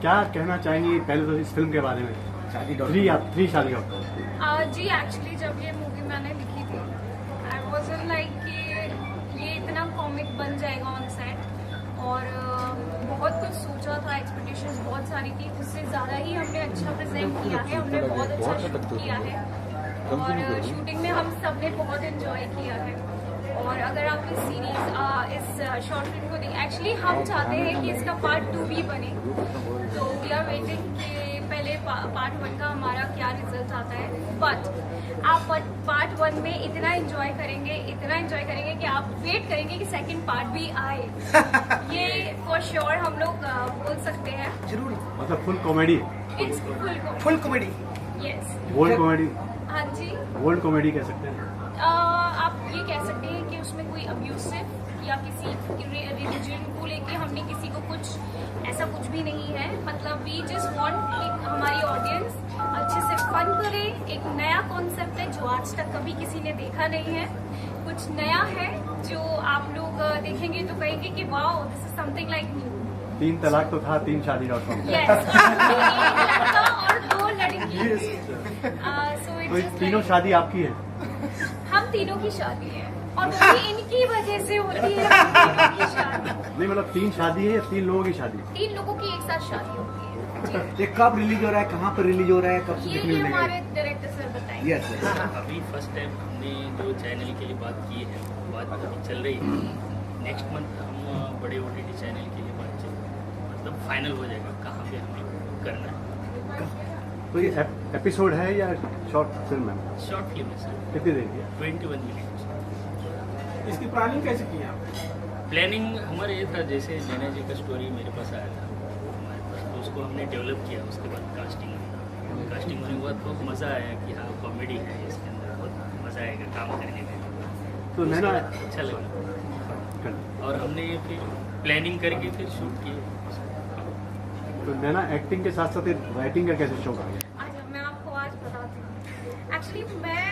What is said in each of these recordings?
क्या कहना चाहेंगी पहले तो इस फिल्म के बारे में? थ्री शादी जी एक्चुअली जब ये मूवी मैंने लिखी थी आई वॉज लाइक कि ये इतना कॉमिक बन जाएगा ऑन सेट और बहुत कुछ सोचा था, एक्सपेक्टेशंस बहुत सारी थी, उससे ज़्यादा ही हमने अच्छा प्रेजेंट किया है, हमने बहुत अच्छा शूट किया है और शूटिंग में हम सब ने बहुत एंजॉय किया है। और अगर आप इस सीरीज इस शॉर्ट फिल्म को देखें, एक्चुअली हम चाहते हैं कि इसका पार्ट 2 भी बने, तो वी आर वेटिंग कि पहले पार्ट 1 का हमारा क्या रिजल्ट आता है। बट आप पार्ट 1 में इतना एंजॉय करेंगे कि आप वेट करेंगे कि सेकंड पार्ट भी आए। ये फॉर श्योर हम लोग बोल सकते हैं। जरूर, मतलब full comedy, it's full comedy, yes, gold comedy. हाँ जी, गोल्ड कॉमेडी कह सकते हैं। आप ये कह सकते हैं कि उसमें कोई अब्यूसिव या किसी रिलीजन को लेके हमने किसी को कुछ ऐसा कुछ भी नहीं है। मतलब वी जस्ट वांट कि हमारी ऑडियंस अच्छे से फन करे। एक नया कॉन्सेप्ट है जो आज तक कभी किसी ने देखा नहीं है, कुछ नया है जो आप लोग देखेंगे तो कहेंगे कि wow this is something like new. 3 तलाक तो था, 3 शादी.com। यस, एक लड़का और 2 लड़की। तो तीनों शादी आपकी है? हम तीनों की शादी है और वो भी इनकी वजह से होती है तीनों की शादी। नहीं मतलब 3 शादी है या 3 लोगों की शादी? 3 लोगों की एक साथ शादी होती है। ये कब रिलीज हो रहा है, कहाँ पर रिलीज हो रहा है, कब से देखने ये मिलेगा? हमारे डायरेक्टर सर बताएंगे। यस, अभी फर्स्ट टाइम हमने जो चैनल के लिए बात की है, बात अभी चल रही है। नेक्स्ट मंथ हम बड़े OTT चैनल के लिए बात मतलब फाइनल हो जाएगा कहाँ पे हमें करना है। तो ये एपिसोड है या शॉर्ट फिल्म है? शॉर्ट फिल्म है सर, कितनी देर की है? 21 मिनट। इसकी प्लानिंग कैसे की है आपने? प्लानिंग हमारा ये था, जैसे नैना जी का स्टोरी मेरे पास आया था हमारे पास, तो उसको हमने डेवलप किया। उसके बाद कास्टिंग होने के बाद बहुत मज़ा आया कि हाँ कॉमेडी है इसके अंदर, बहुत मज़ा आएगा काम करने में। तो नैना अच्छा लगा और हमने फिर प्लानिंग करके फिर शूट किया। तो नैना एक्टिंग के साथ साथ राइटिंग का कैसे शौक आ गया? अच्छा, मैं आपको आज बताती हूँ। एक्चुअली मैं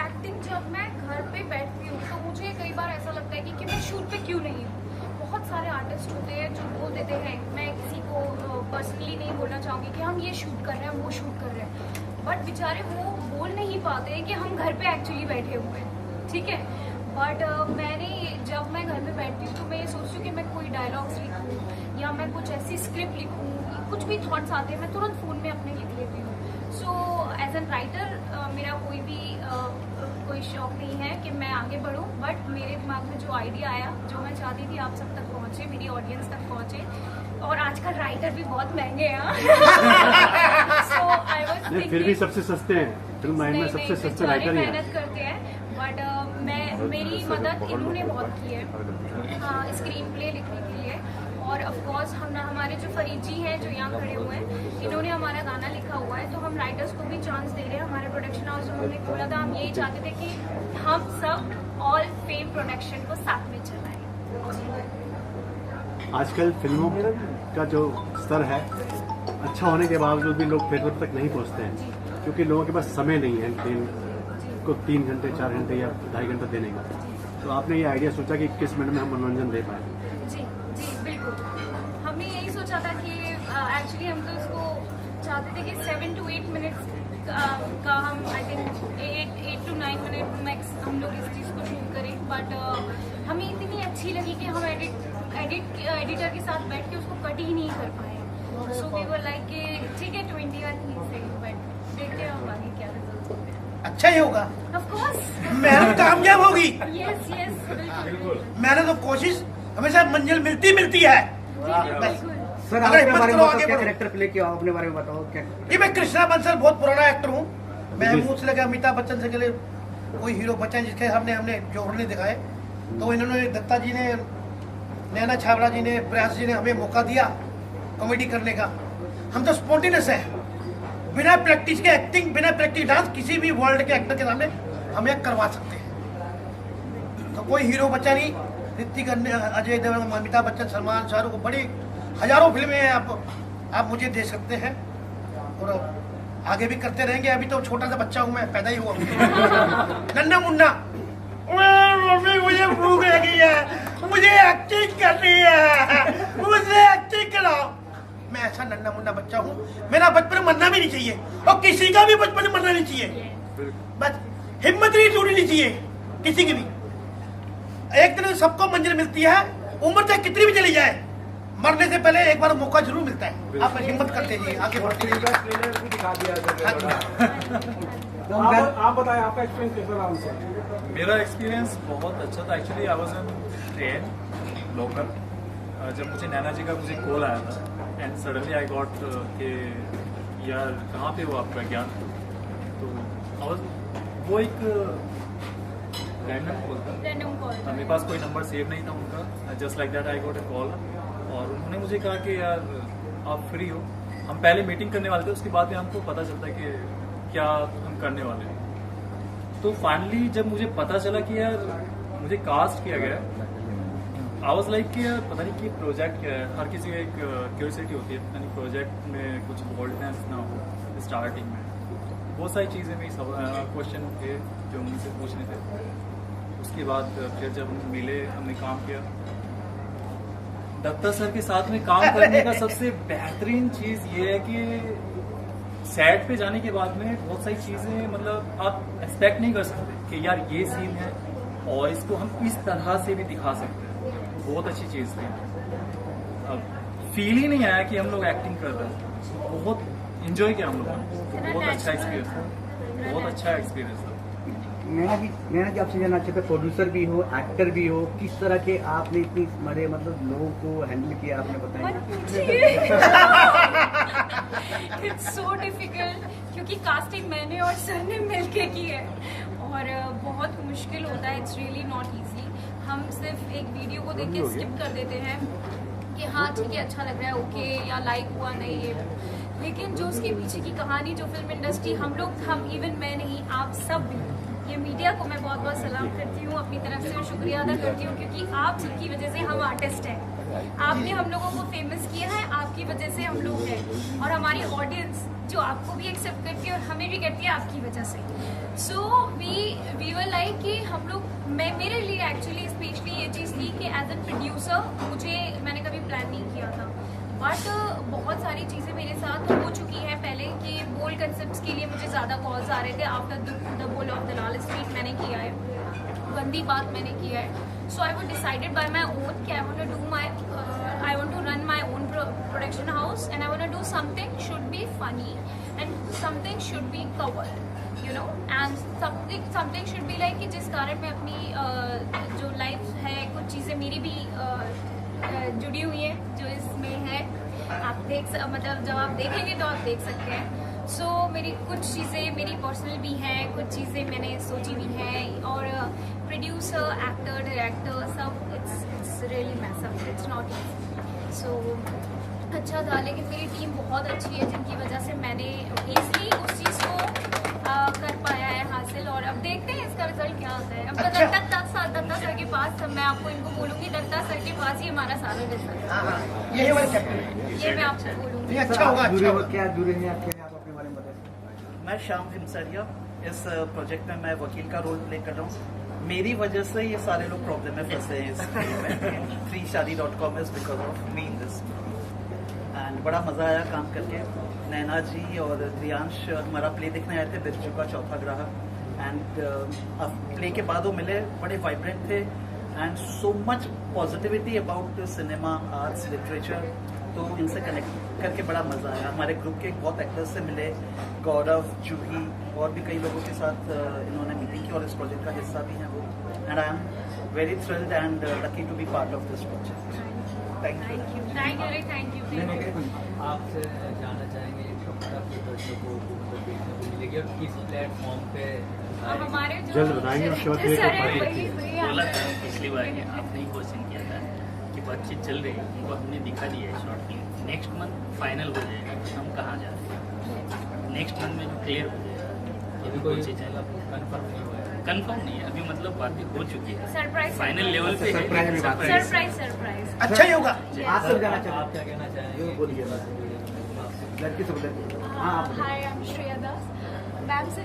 एक्टिंग जब मैं घर पे बैठती हूँ तो मुझे कई बार ऐसा लगता है कि मैं शूट पे क्यों नहीं हूँ। बहुत सारे आर्टिस्ट होते हैं जो बोल देते हैं, मैं किसी को पर्सनली नहीं बोलना चाहूँगी कि हम ये शूट कर रहे हैं, वो शूट कर रहे हैं, बट बेचारे वो बोल नहीं पाते हैं कि हम घर पे एक्चुअली बैठे हुए हैं, ठीक है। बट जब मैं घर में बैठती हूँ तो मैं ये सोचती हूँ कि मैं कोई डायलॉग्स लिखूँ या मैं कुछ ऐसी स्क्रिप्ट लिखूँ, कुछ भी थॉट्स आते हैं मैं तुरंत फ़ोन में अपने लिख लेती हूँ। सो एज एन राइटर मेरा कोई शौक नहीं है कि मैं आगे बढ़ूँ, बट मेरे दिमाग में जो आइडिया आया, जो मैं चाहती थी आप सब तक पहुँचे, मेरी ऑडियंस तक पहुँचे। और आजकल राइटर भी बहुत महंगे हैं। So, I was thinking, फिर भी सबसे सस्ते हैं, फिल्म लाइन में सबसे सस्ते राइटर ही हैं। मेहनत करते हैं, बट मेरी मदद इन्होंने बहुत की है स्क्रीन प्ले लिखने के लिए। और ऑफ कोर्स हमारे जो फरीद जी हैं जो यहाँ खड़े हुए हैं, इन्होंने हमारा गाना लिखा हुआ है, तो हम राइटर्स को भी चांस दे रहे हैं। हमारे प्रोडक्शन हाउस उन्होंने खोला था, हम यही चाहते थे कि हम सब ऑल फेम प्रोडक्शन को साथ में चलाएं। आजकल फिल्मों का जो स्तर है अच्छा होने के बावजूद भी लोग थिएटर तक नहीं पहुंचते हैं, क्योंकि लोगों के पास समय नहीं है दिन को 3 घंटे 4 घंटे या 2.5 घंटा देने का। तो आपने ये आइडिया सोचा कि किस मिनट में हम मनोरंजन दे पाए? जी बिल्कुल, हमने यही सोचा था कि एक्चुअली हम तो इसको चाहते थे कि 7 to 8 मिनट्स का हम I think 8 to 9 minute max हम लोग इस चीज़ को शूट करें। बट हमें इतनी अच्छी लगी कि हम एडिटर के साथ बैठ के उसको कट ही नहीं कर पाए। सो वी वर लाइक कि ठीक है 21 ही सही, बट देखते हैं हम आगे क्या रिजल्ट होते हैं। अच्छा ही होगा, ऑफ कोर्स मेहनत कामयाब होगी। यस बिल्कुल। मेहनत और कोशिश हमेशा मंजिल मिलती है। बिल्कुल। सर अगर अपने हिम्मत बारे में करो, बताओ, आगे क्या बढ़ो। कैरेक्टर प्ले किया अपने बारे में बताओ क्या? जी मैं कृष्णा बंसल बहुत पुराना एक्टर हूँ। मैं मुझसे लगे अमिताभ बच्चन से के कोई हीरो बच्चन जिसके हमने जोहर नहीं दिखाए, तो इन्होंने दत्ता जी ने, नैना छाबड़ा जी ने, प्रयास जी ने हमें मौका दिया कॉमेडी करने का। हम तो स्पॉन्टेनियस है, बिना प्रैक्टिस के एक्टिंग, बिना प्रैक्टिस डांस किसी भी वर्ल्ड के एक्टर के सामने हमें करवा सकते हैं। तो कोई हीरो बच्चा नहीं, ऋतिक, अजय देवगन, अमिताभ बच्चन, सलमान, शाहरुख, बड़ी हजारों फिल्में हैं, आप मुझे दे सकते हैं और आगे भी करते रहेंगे। अभी तो छोटा सा बच्चा हूँ, मैं पैदा ही हुआ नन्ना मुन्ना। मुझे भूख लगी है, मुझे एक्टिंग करनी है, मुझे एक्टिंग कराओ। मैं ऐसा नन्ना मुन्ना बच्चा हूँ, मेरा बचपन मरना भी नहीं चाहिए और किसी का भी बचपन मरना नहीं चाहिए। बस हिम्मत नहीं टूटनी चाहिए किसी की भी। एक दिन सबको मंजिल मिलती है, उम्र चाहे कितनी भी चली जाए, मरने से पहले एक बार मौका जरूर मिलता है। आप हिम्मत करते जाइए, आगे बढ़ते जाइए। दिखा दिया तो हम आप बताएं आपका एक्सपीरियंस कैसा रहा उनसे? मेरा एक्सपीरियंस बहुत अच्छा था। Actually I was in train local, जब मुझे नैना जी का कॉल आया था एंड सडनली आई गॉट कि यार कहाँ पे हो आपका ज्ञान, तो वो एक रैंडम कॉल था। रैंडम कॉल मेरे पास कोई नंबर सेव नहीं था उनका, just like that I got a call और उन्होंने मुझे कहा कि यार आप फ्री हो। हम पहले मीटिंग करने वाले थे, उसके बाद में हमको पता चलता है कि क्या हम करने वाले हैं। तो फाइनली जब मुझे पता चला कि यार मुझे कास्ट किया गया, आई वाज लाइक कि यार पता नहीं कि प्रोजेक्ट क्या है। हर किसी का एक क्यूरियोसिटी होती है, पता नहीं प्रोजेक्ट में कुछ बोल्डनेस ना हो स्टार्टिंग में। बहुत सारी चीज़ें मेरी क्वेश्चन थे जो मुझसे पूछने थे। उसके बाद फिर जब हम मिले, हमने काम किया। दत्ता सर के साथ में काम करने का सबसे बेहतरीन चीज़ ये है कि सेट पे जाने के बाद में बहुत सारी चीज़ें मतलब आप एक्सपेक्ट नहीं कर सकते कि यार ये सीन है और इसको हम इस तरह से भी दिखा सकते हैं। बहुत अच्छी चीज़ थी। अब फील ही नहीं आया कि हम लोग एक्टिंग कर रहे हैं। बहुत इंजॉय किया हम लोगों ने। बहुत अच्छा एक्सपीरियंस था, बहुत अच्छा एक्सपीरियंस था। नैना जी आपसे जानना चाहते, प्रोड्यूसर भी हो, एक्टर भी हो, किस तरह के आपने इतनी बड़े मतलब लोगों को हैंडल किया, आपने बताया? इट्स सो डिफिकल्ट क्योंकि कास्टिंग मैंने और सर ने मिलके की है और बहुत मुश्किल होता है। It's really not easy. हम सिर्फ एक वीडियो को देख के स्किप कर देते हैं कि हाँ ठीक है, अच्छा लग रहा है, ओके, या लाइक हुआ नहीं है, लेकिन जो उसके पीछे की कहानी, जो फिल्म इंडस्ट्री, हम इवन मैं नहीं, आप सब भी, ये मीडिया को मैं बहुत बहुत सलाम करती हूँ अपनी तरफ से और शुक्रिया अदा करती हूँ क्योंकि आप जिनकी वजह से हम आर्टिस्ट हैं, आपने हम लोगों को फेमस किया है, आपकी वजह से हम लोग हैं और हमारी ऑडियंस जो आपको भी एक्सेप्ट करती है और हमें भी करती है आपकी वजह से। सो वी वर लाइक कि हम लोग, मेरे लिए एक्चुअली स्पेशली ये चीज़ थी कि एज ए प्रोड्यूसर मैंने कभी प्लान नहीं किया था, बट बहुत सारी चीज़ें मेरे साथ हो चुकी हैं पहले कि बोल्ड कंसेप्ट्स के लिए मुझे ज़्यादा कॉल्स आ रहे थे। After the bull of Dalal Street मैंने किया है, गंदी बात मैंने किया है। So I was decided by my own कि I want to run my own production house and I want to do something should be funny and something should be covered, you know, and something should be like कि जिस कारण मैं अपनी जो life है, कुछ चीज़ें मेरी भी जुड़ी हुई है जो इसमें है। आप मतलब जब आप देखेंगे तो आप देख सकते हैं। सो मेरी कुछ चीज़ें मेरी पर्सनल भी हैं, कुछ चीज़ें मैंने सोची भी हैं और प्रोड्यूसर, एक्टर, डायरेक्टर सब it's really mess up, it's not easy. So अच्छा था, लेकिन मेरी टीम बहुत अच्छी है जिनकी वजह से मैंने ईजिली उस चीज़ को कर पाया है हासिल और अब देखते हैं इसका रिजल्ट क्या आता है। अब दत्ता सर के पास मैं आपको इनको बोलूँगी, दत्ता सर के पास ही हमारा सारा रिजल्ट, यही वाली कैप्टन, ये मैं आपको बोलूँगी। अच्छा होगा, अच्छा होगा। क्या जुड़े हैं आपके, आप अपने बारे में बताइए। मैं श्याम हिमसरिया, इस प्रोजेक्ट में मैं वकील का रोल प्ले कर रहा हूँ। मेरी वजह से ये सारे लोग प्रॉब्लम में फंसे हैं इस फिल्म में। freeshadi.com is because of me in this and बड़ा मज़ा आया काम करके। नैना जी और रियांश हमारा प्ले देखने आए थे, बिरजू का चौथा ग्राहक, एंड प्ले के बाद वो मिले, बड़े वाइब्रेंट थे and so much positivity about cinema, arts, literature. तो इनसे कनेक्ट करके बड़ा मज़ा आया। हमारे ग्रुप के बहुत एक्टर्स से मिले, गौरव, जूही और भी कई लोगों के साथ इन्होंने मीटिंग की और इस प्रोजेक्ट का हिस्सा भी हैं वो। And I am very thrilled and lucky to be part of this project. Thank you. Thank you. आपसे जानना चाहेंगे हमारा दर्शकों को मतलब देखने को मिलेगी और किस प्लेटफॉर्म पे हमारे जो जल्द बताएंगे उसके बाद क्लियर कर पाएंगे। बोला था पिछली बार कि आपने ही क्वेश्चन किया था कि बातचीत चल रही है, उनको हमने दिखा दिया है short film. Next month final हो जाएगा कि हम कहाँ जा रहे हैं, नेक्स्ट मंथ में जो क्लियर हो जाएगा। अभी कोई कंफर्म नहीं हुआ है? कंफर्म नहीं है अभी, मतलब बातें हो चुकी है, सरप्राइज फाइनल लेवल पे सरप्राइज में बात है। सरप्राइज अच्छा ही होगा। आप सब जाना आप क्या कहना चाहेंगे? बोलिए लड़की से बोलिए। हाँ आप hi, I am Shreya Das. Ma'am से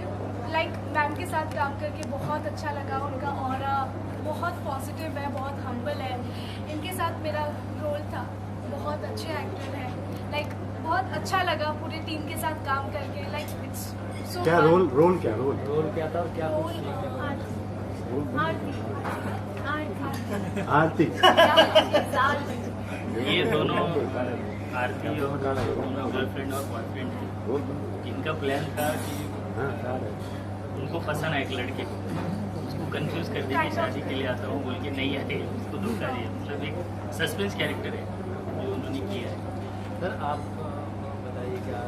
मैम के साथ काम करके बहुत अच्छा लगा। उनका ऑरा बहुत पॉजिटिव है, बहुत हम्बल है। इनके साथ मेरा रोल था बहुत अच्छे एक्टर हैं, लाइक बहुत अच्छा लगा पूरी टीम के साथ काम करके, लाइक इट्स सो क्या रोल क्या रोल रोल क्या था और क्या कुछ सीखने को मिला? आरती ये दोनों आरती और दोनों गर्लफ्रेंड और बॉयफ्रेंड थे, जिनका प्लान था कि उनको पसंद है एक लड़के को, उसको कंफ्यूज कर दिया कि शादी के लिए आता हूँ बोल के नहीं आए, उसको धोखा दिया। मतलब एक सस्पेंस कैरेक्टर है जो उन्होंने किया है। सर आप बताइए क्या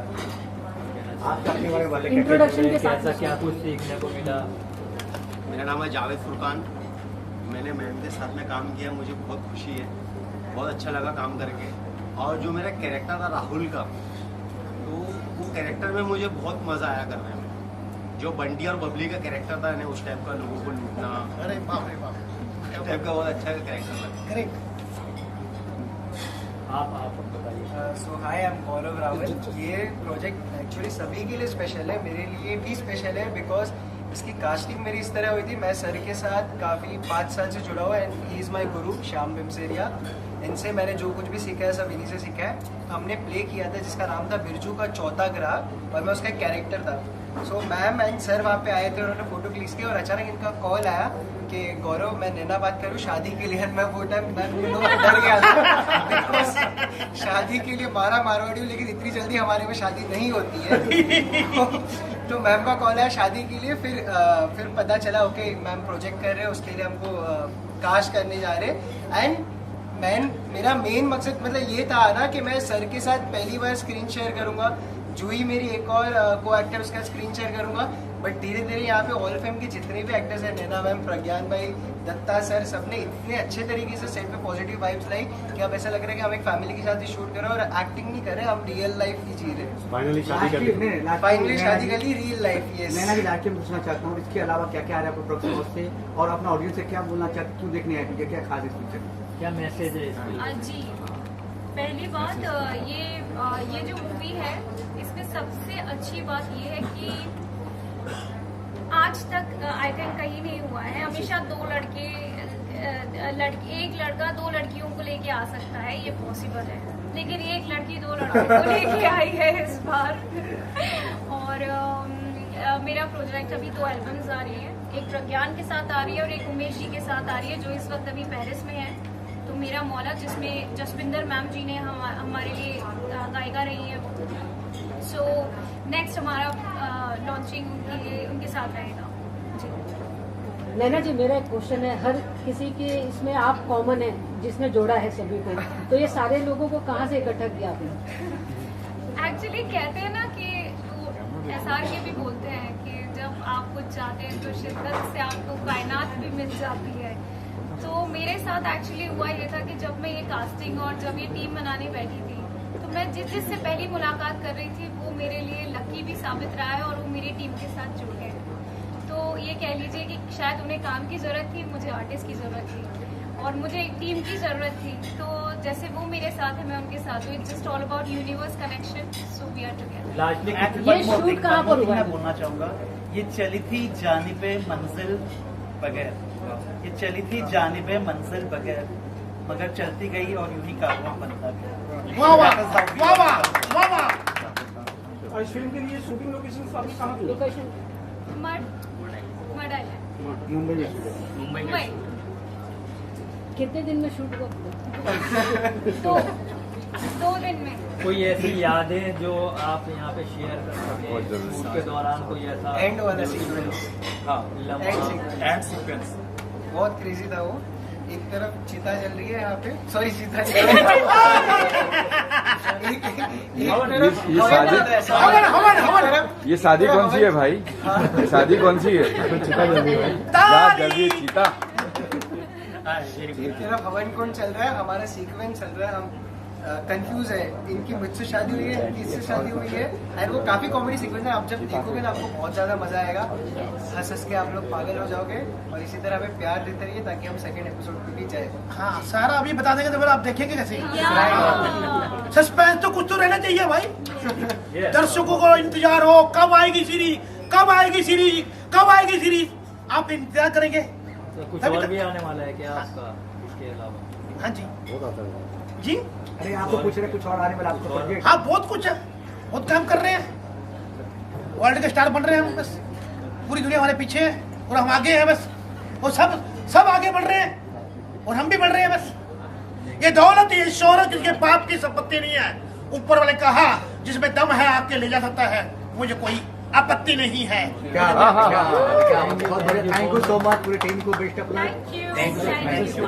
आपका अपने बारे में इंट्रोडक्शन के साथ क्या कुछ सीखने को मिला? मेरा नाम है जावेद फुरकान। मैंने मैम के साथ में काम किया, मुझे बहुत खुशी है, बहुत अच्छा लगा काम करके। और जो मेरा कैरेक्टर था राहुल का, तो वो कैरेक्टर में मुझे बहुत मज़ा आया करने में। जो बंटी और बबली का कैरेक्टर था ना, उस टाइप का लोगों को लूटना, अरे बाप रे बाप, उस टाइप का बहुत अच्छा कैरेक्टर लगा। करेक्ट। आप बताइए। सो हाय, आई एम गौरव रावल। ये प्रोजेक्ट एक्चुअली सभी के लिए स्पेशल है, मेरे लिए भी स्पेशल है बिकॉज इसकी कास्टिंग मेरी इस तरह हुई थी। मैं सर के साथ काफ़ी 5 साल से जुड़ा हुआ एंड ही इज़ माई गुरु श्याम बिमसेरिया। इनसे मैंने जो कुछ भी सीखा है सब इन्हीं से सीखा है। हमने प्ले किया था जिसका नाम था बिरजू का चौथा ग्राहक और मैं उसका कैरेक्टर था। सो मैम एंड सर वहाँ पे आए थे, उन्होंने फोटो क्लिक किया और अचानक इनका कॉल आया कि गौरव मैं नैना बात करूँ शादी के लिए। मैं वो टाइम मैं डर गया था बिकॉज शादी के लिए मारवाड़ी हूँ, लेकिन इतनी जल्दी हमारे में शादी नहीं होती है। तो मैम का कॉल आया शादी के लिए, फिर पता चला ओके मैम प्रोजेक्ट कर रहे हैं, उसके लिए हमको कास्ट करने जा रहे हैं। एंड मेरा मेन मकसद मतलब ये था ना कि मैं सर के साथ पहली बार स्क्रीन शेयर करूंगा, जूही मेरी एक और को एक्टर उसका स्क्रीन शेयर करूंगा। बट धीरे धीरे यहाँ पे ऑल फेम के जितने भी एक्टर्स हैं, नैना मैम, प्रज्ञान भाई, दत्ता सर, सबने इतने अच्छे तरीके से सेट पे पॉजिटिव वाइब्स लाई कि अब ऐसा लग रहा है कि हम एक फैमिली के साथ ही शूट कर रहे हैं और एक्टिंग नहीं कर रहे, हम रियल लाइफ ही जी रहे हैं। फाइनली शादी कर ली। फाइनली शादी कर ली, रियल लाइफ। यस। मैं भी लास्ट में पूछना चाहता हूँ, इसके अलावा क्या क्या आ रहा है आपको प्रोडक्शन हाउस से, और अपना ऑडियंस से क्या बोलना चाहते, क्यों देखने आए थे, क्या खास इस पिक्चर में, क्या मैसेज है इसमें? जी, पहली बात ये जो मूवी है इसमें सबसे अच्छी बात ये है कि आज तक आई थिंक कहीं नहीं हुआ है। हमेशा एक लड़का 2 लड़कियों को लेके आ सकता है, ये पॉसिबल है, लेकिन एक लड़की 2 लड़कों को लेके आई है इस बार। और मेरा प्रोजेक्ट अभी 2 एल्बम्स आ रही है, एक प्रज्ञान के साथ आ रही है और एक उमेश जी के साथ आ रही है, जो इस वक्त अभी पेरिस में है। तो मेरा मौला, जिसमें जसविंदर मैम जी ने हमारे लिए गायिका रही है। सो नेक्स्ट हमारा लॉन्चिंग उनके साथ रहेगा। नैना जी, मेरा एक क्वेश्चन है, हर किसी के इसमें आप कॉमन है जिसने जोड़ा है सभी को, तो ये सारे लोगों को कहाँ से इकट्ठा किया आपने? एक्चुअली कहते हैं ना कि SR के भी बोलते हैं कि जब आप कुछ चाहते हैं तो शिद्दत से आपको कायनात भी मिल जाती है। तो मेरे साथ एक्चुअली हुआ ये था कि जब मैं ये कास्टिंग और जब ये टीम बनाने बैठी थी, तो मैं जिससे पहली मुलाकात कर रही थी वो मेरे लिए लकी भी साबित रहा है और वो मेरी टीम के साथ जुड़ गए। तो ये कह लीजिए कि शायद उन्हें काम की ज़रूरत थी, मुझे आर्टिस्ट की ज़रूरत थी और मुझे एक टीम की ज़रूरत थी। तो जैसे वो मेरे साथ है, मैं उनके साथ हूँ। It's just all about universe connection, so we are together. ये शूट कहाँ पर हुआ? मैं बोलना चाहूँगा, ये चली थी जानिबे मंजिल बगैर, ये चली थी जानिबे मंजिल बगैर, मगर चलती गई और यूं ही कारवां बनता गया। वाह वाह वाह वाह वाह वाह। और इस फिल्म के लिए शूटिंग लोकेशन आपकी कहाँ थी? Location mud island, Mumbai Mumbai. कितने दिन में शूट हुआ? 2 दिन में। कोई ऐसी यादें जो आप यहाँ पे शेयर कर सकें उसके दौरान, कोई ऐसा एंड वाला सीक्वेंस, हाँ एंड सीक्वेंस बहुत क्रेजी था वो। एक तरफ चिता जल रही है यहाँ पे, सॉरी चिता जल रही है। ये शादी कौन सी है भाई? ये शादी कौन सी है? चिता जल रही है भाई, जल रही है चिता। एक तरफ हवन कुंड चल रहा है, हमारा सीक्वेंस चल रहा है, हम कंफ्यूज है, इनकी मुझसे शादी हुई है, इनकी इससे शादी हुई है। एंड वो काफी कॉमेडी सीक्वेंस है, आप जब देखोगे ना आपको बहुत ज्यादा मजा आएगा, हंस हंस के आप लोग पागल हो जाओगे। और इसी तरह हमें प्यार देते रहिए ताकि हम सेकंड एपिसोड पे भी जाए। हाँ, सारा अभी बता देंगे तो फिर आप देखेंगे कैसे। सस्पेंस तो कुछ तो रहना चाहिए भाई, दर्शकों को इंतजार हो, कब आएगी सीरीज, कब आएगी सीरीज, कब आएगी सीरीज, आप इंतजार करेंगे। तो कुछ और भी आने वाला है क्या आपका इसके अलावा? हाँ जी बहुत आता है जी। अरे आपको पूछ रहे कुछ और आने वाला आपको प्रोजेक्ट? हाँ बहुत कुछ है, बहुत काम कर रहे हैं, वर्ल्ड के स्टार बन रहे हैं हम, बस पूरी दुनिया हमारे पीछे है और हम आगे हैं बस, और सब आगे बढ़ रहे हैं और हम भी बढ़ रहे हैं बस। ये दौलत ये शोहरत जिसके बाप की संपत्ति नहीं है, ऊपर वाले कहा जिसमें दम है आके ले जा सकता है, मुझे कोई आपत्ति नहीं है। क्या बहुत बढ़िया, थैंक यू सो मच पूरी टीम को, best of luck. Thank you.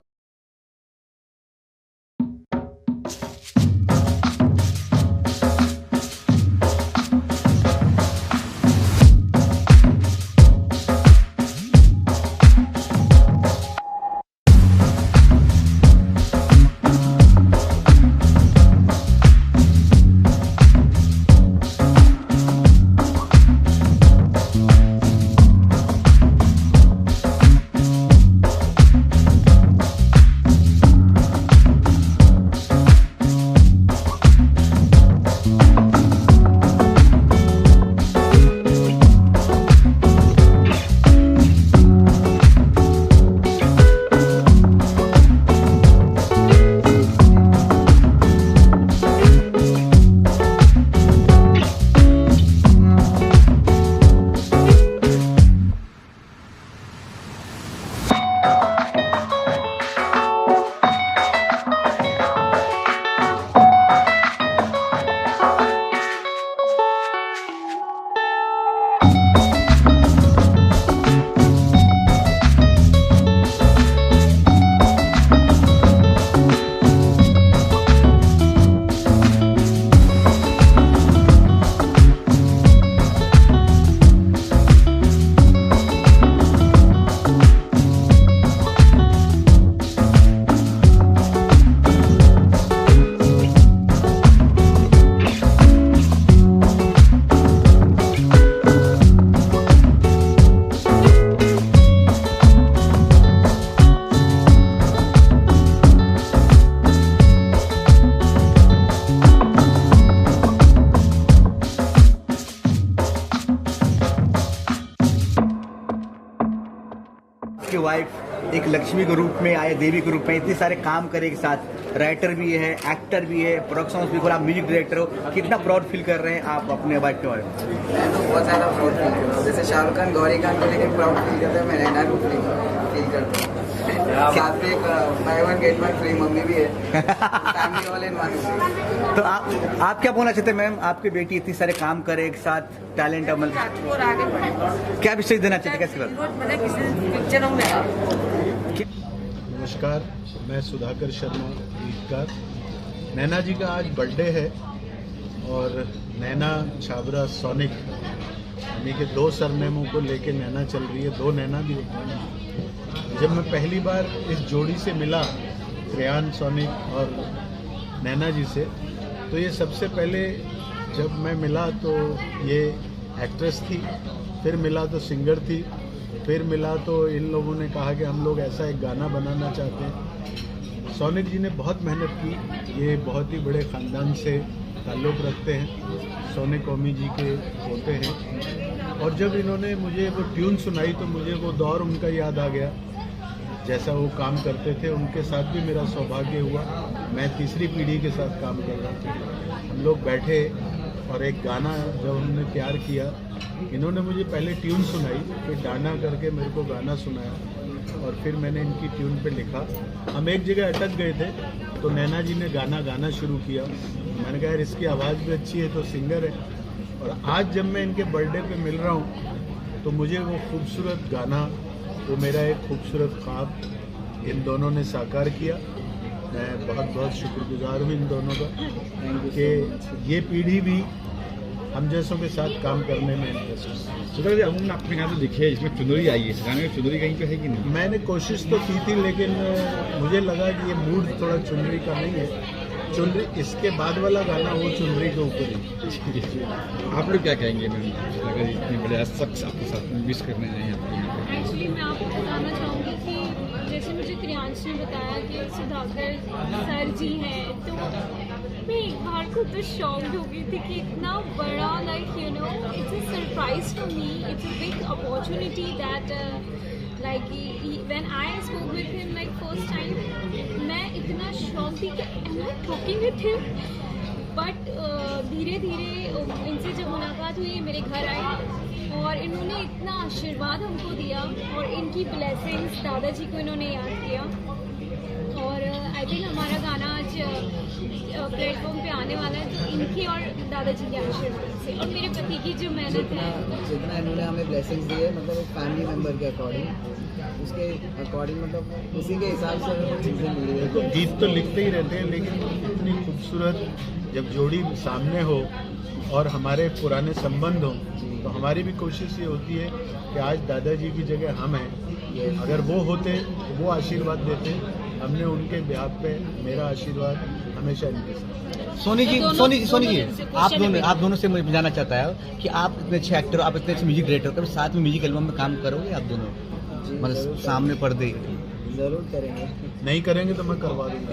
Wife एक लक्ष्मी के रूप में आए, देवी के रूप में, इतने सारे काम करे एक साथ, राइटर भी है, एक्टर भी है, प्रोडक्शन हाउस भी खोला, म्यूजिक डायरेक्टर हो, कितना प्राउड फील कर रहे हैं आप अपने वाइफ के बारे में? मैं तो बहुत ज़्यादा प्राउड फील करता हूँ, जैसे शाहरुख खान गौरी खान को लेकर प्राउड फील करता है, मैं नैना को फील करता हूँ। साथ में एक by one get one free mummy भी है, फैमिली वाले इन। तो आप क्या बोलना चाहते हैं मैम, आपकी बेटी इतनी सारे काम करे एक साथ, टैलेंट अमल, और आगे बढ़े, क्या विशेष देना चाहते हैं, कैसे मतलब किसी पिक्चरों में? नमस्कार, मैं सुधाकर शर्मा, गीतकार। नैना जी का आज बर्थडे है और नैना छाबरा सोनिक यानी कि 2 सरनेमों को लेके नैना चल रही है, 2 नैना भी होती है। जब मैं पहली बार इस जोड़ी से मिला, श्रेयान सोनिक और नैना जी से, तो ये सबसे पहले जब मैं मिला तो ये एक्ट्रेस थी, फिर मिला तो सिंगर थी, फिर मिला तो इन लोगों ने कहा कि हम लोग ऐसा एक गाना बनाना चाहते हैं। सोनिक जी ने बहुत मेहनत की, ये बहुत ही बड़े ख़ानदान से ताल्लुक़ रखते हैं, सोनिक ओमी जी के पोते हैं। और जब इन्होंने मुझे वो ट्यून सुनाई तो मुझे वो दौर उनका याद आ गया, जैसा वो काम करते थे। उनके साथ भी मेरा सौभाग्य हुआ, मैं तीसरी पीढ़ी के साथ काम कर रहा था। हम लोग बैठे और एक गाना जब हमने तैयार किया, इन्होंने मुझे पहले ट्यून सुनाई, फिर गाना करके मेरे को गाना सुनाया और फिर मैंने इनकी ट्यून पे लिखा। हम एक जगह अटक गए थे तो नैना जी ने गाना शुरू किया। मैंने कहा यार इसकी आवाज़ भी अच्छी है तो सिंगर है। और आज जब मैं इनके बर्थडे पे मिल रहा हूँ तो मुझे वो खूबसूरत गाना, वो मेरा एक खूबसूरत ख्वाब इन दोनों ने साकार किया। मैं बहुत बहुत शुक्रगुजार हूँ इन दोनों का कि ये पीढ़ी भी हम जैसों के साथ काम करने में इंटरेस्ट है। आपके यहाँ तो दिखे इसमें चुनरी आई है, गाने में चुनरी कहीं पे है कि नहीं? मैंने कोशिश तो की थी लेकिन मुझे लगा कि ये मूड थोड़ा चुनरी का नहीं है। चुनरी इसके बाद वाला गाना वो चुनरी के ऊपर ही। आप लोग क्या कहेंगे मैम, अगर इतने बड़े शख्स आपके साथ विश करने आए हैं? एक्चुअली मैं आपको बताना चाहूँगी कि जैसे मुझे क्रियांश ने बताया कि सुधाकर सर जी हैं, तो मैं एक बार खुद तो शॉक्ड हो गई थी कि इतना बड़ा, like you know, it's a surprise to me, it's a big opportunity that like when I spoke with him like first time, मैं इतना शॉक थी कि I am talking with him, but धीरे धीरे इनसे जब मुलाकात हुई, मेरे घर आए और इन्होंने इतना आशीर्वाद हमको दिया और इनकी ब्लेसिंग्स, दादाजी को इन्होंने याद किया। और आई थिंक हमारा गाना आज प्लेटफॉर्म पे आने वाला है तो इनकी और दादाजी के आशीर्वाद से और मेरे पति की जो मेहनत है, जितना इन्होंने हमें ब्लेसिंग्स दी है, मतलब एक फैमिली मेम्बर के अकॉर्डिंग, उसके अकॉर्डिंग मतलब उसी के हिसाब से हमें चीज़ें मिली है। गीत तो लिखते ही रहते हैं, लेकिन इतनी खूबसूरत जब जोड़ी सामने हो और हमारे पुराने संबंध हो, तो हमारी भी कोशिश ये होती है कि आज दादाजी की जगह हम हैं, अगर वो होते तो वो आशीर्वाद देते, हमने उनके बिहाफ पे मेरा आशीर्वाद हमेशा इनके साथ। सोनी जी आप दोनों से मुझे जानना चाहता है कि आप इतने अच्छे एक्टर, आप इतने अच्छे म्यूजिक डायरेक्टर, कभी साथ में म्यूजिक एल्बम में काम करोगे आप दोनों? मतलब सामने पर्दे जरूर करेंगे, नहीं करेंगे तो मैं करवा दूंगा।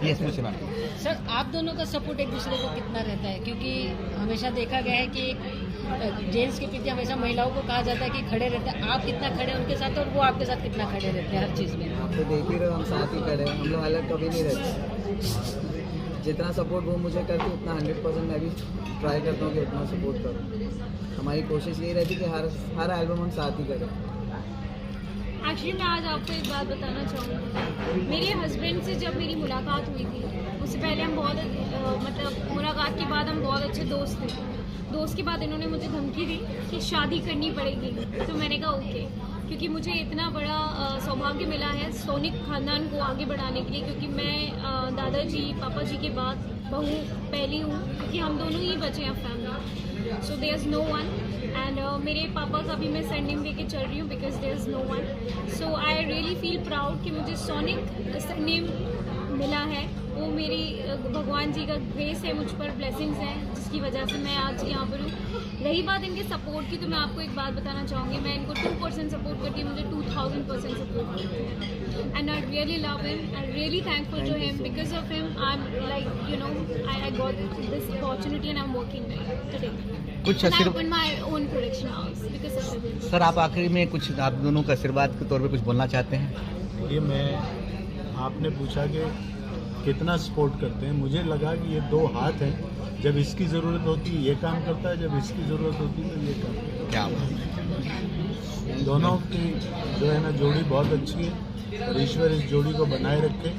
यस मुझे सर, आप दोनों का सपोर्ट एक दूसरे को कितना रहता है? क्योंकि हमेशा देखा गया है कि जेंट्स के पीछे हमेशा महिलाओं को कहा जाता है कि खड़े रहते हैं, आप कितना खड़े हैं उनके साथ और वो आपके साथ कितना खड़े रहते हैं हर चीज़ में? आप तो देख ही रहे हो, हम साथ ही खड़े हैं, हम लोग अलग कभी नहीं रहते। जितना सपोर्ट वो मुझे करती उतना 100% मैं भी ट्राई करता हूँ कि उतना सपोर्ट करूँ। हमारी कोशिश यही रहती है कि हर एल्बम हम साथ ही करें। एक्चुअली मैं आज आपको एक बात बताना चाहूँगी। मेरे हस्बैंड से जब मेरी मुलाकात हुई थी, उससे पहले हम बहुत मतलब मुलाकात के बाद हम बहुत अच्छे दोस्त थे। दोस्त के बाद इन्होंने मुझे धमकी दी कि शादी करनी पड़ेगी, तो मैंने कहा ओके, क्योंकि मुझे इतना बड़ा सौभाग्य मिला है सोनिक खानदान को आगे बढ़ाने के लिए, क्योंकि मैं दादाजी पापा जी के बाद बहू पहली हूँ, क्योंकि हम दोनों ही बचे हैं family, so there is no one. And मेरे पापा का भी मैं सरनेम लेके चल रही हूँ because there is no one. So I really feel proud कि मुझे सोनिक सरनेम मिला है। वो मेरी भगवान जी का ग्रेस है, मुझ पर ब्लेसिंग्स हैं, जिसकी वजह से मैं आज यहाँ पर हूँ। रही बात इनके सपोर्ट की, तो मैं आपको एक बात बताना चाहूँगी, मैं इनको 2% सपोर्ट करती हूँ, मुझे 2000% सपोर्ट करती है। And I really love him, I really thankful to him, because of him I am like you know I got this opportunity and I am working today. कुछ open my own production house because of him. Sir, आप आखिरी में कुछ आप दोनों का आशीर्वाद के तौर पे कुछ बोलना चाहते हैं? ये मैं आपने पूछा कि कितना सपोर्ट करते हैं, मुझे लगा कि ये दो हाथ हैं, जब इसकी ज़रूरत होती है ये काम करता है, जब इसकी ज़रूरत होती है तो ये काम करता है। क्या दोनों की जो है ना जोड़ी बहुत अच्छी है और ईश्वर इस जोड़ी को बनाए रखे।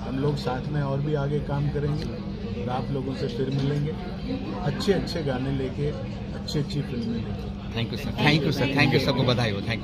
हम लोग साथ में और भी आगे काम करेंगे और आप लोगों से फिर मिलेंगे अच्छे अच्छे गाने लेके, अच्छी अच्छी फिल्में लेके। Thank you sir, thank you sir, thank you, सबको बधाई हो, थैंक यू सर।